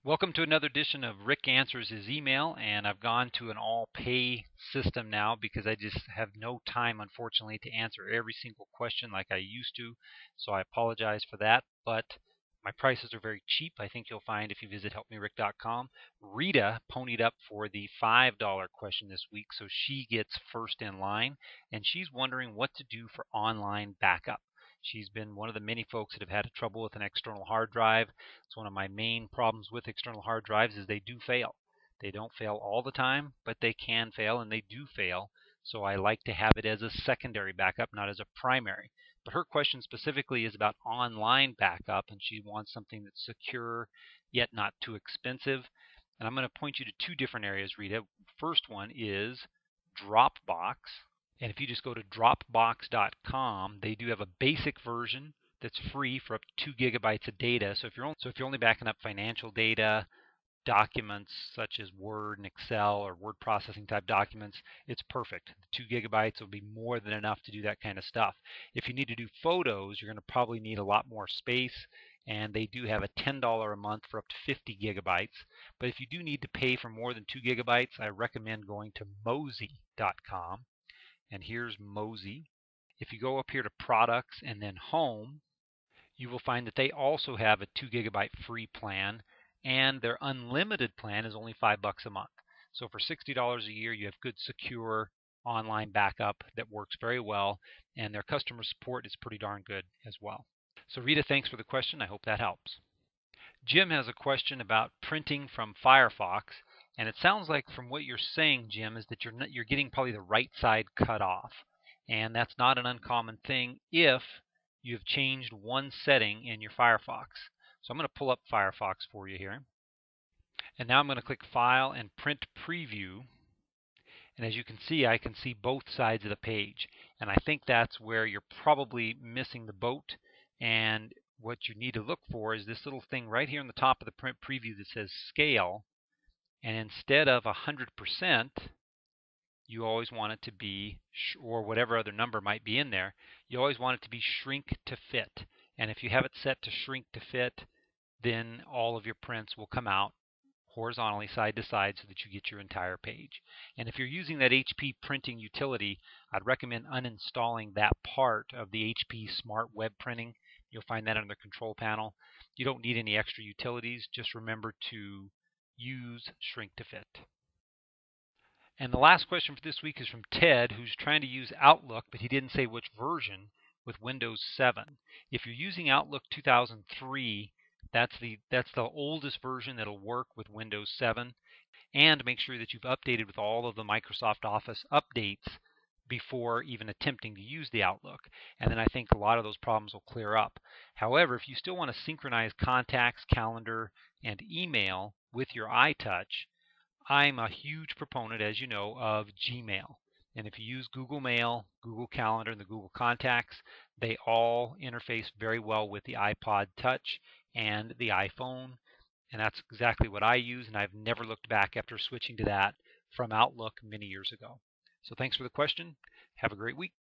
Welcome to another edition of Rick Answers His Email, and I've gone to an all-pay system now because I just have no time, unfortunately, to answer every single question like I used to. So I apologize for that, but my prices are very cheap. I think you'll find if you visit helpmerick.com. Rita ponied up for the $5 question this week, so she gets first in line, and she's wondering what to do for online backup. She's been one of the many folks that have had trouble with an external hard drive. It's one of my main problems with external hard drives is they do fail. They don't fail all the time, but they can fail, and they do fail. So I like to have it as a secondary backup, not as a primary. But her question specifically is about online backup, and she wants something that's secure yet not too expensive. And I'm going to point you to two different areas, Rita. First one is Dropbox. And if you just go to Dropbox.com, they do have a basic version that's free for up to 2 gigabytes of data. So if you're only backing up financial data, documents such as Word and Excel or word processing type documents, it's perfect. 2 gigabytes will be more than enough to do that kind of stuff. If you need to do photos, you're going to probably need a lot more space, and they do have a $10 a month for up to 50 gigabytes. But if you do need to pay for more than 2 gigabytes, I recommend going to Mozy.com. And here's Mozy. If you go up here to Products and then Home, you will find that they also have a 2 gigabyte free plan, and their unlimited plan is only $5 a month. So for $60 a year, you have good, secure online backup that works very well, and their customer support is pretty darn good as well. So Rita, thanks for the question. I hope that helps. Jim has a question about printing from Firefox, and it sounds like from what you're saying, Jim, is that you're getting probably the right side cut off, and that's not an uncommon thing if you've changed one setting in your Firefox. So I'm going to pull up Firefox for you here, and now I'm going to click File and Print Preview. And as you can see, I can see both sides of the page, and I think that's where you're probably missing the boat. And what you need to look for is this little thing right here on the top of the print preview that says scale, and instead of 100%, you always want it to be, or whatever other number might be in there, you always want it to be shrink to fit. And if you have it set to shrink to fit, then all of your prints will come out horizontally side to side so that you get your entire page. And if you're using that HP printing utility, I'd recommend uninstalling that part of the HP Smart Web Printing. You'll find that under the control panel. You don't need any extra utilities. Just remember to use shrink to fit. And the last question for this week is from Ted, who's trying to use Outlook, but he didn't say which version, with Windows 7. If you're using Outlook 2003, that's the oldest version that'll work with Windows 7. And make sure that you've updated with all of the Microsoft Office updates before even attempting to use the Outlook. And then I think a lot of those problems will clear up. However, if you still want to synchronize contacts, calendar, and email with your iTouch, I'm a huge proponent, as you know, of Gmail. And if you use Google Mail, Google Calendar, and the Google Contacts, they all interface very well with the iPod Touch and the iPhone. And that's exactly what I use, and I've never looked back after switching to that from Outlook many years ago. So thanks for the question. Have a great week.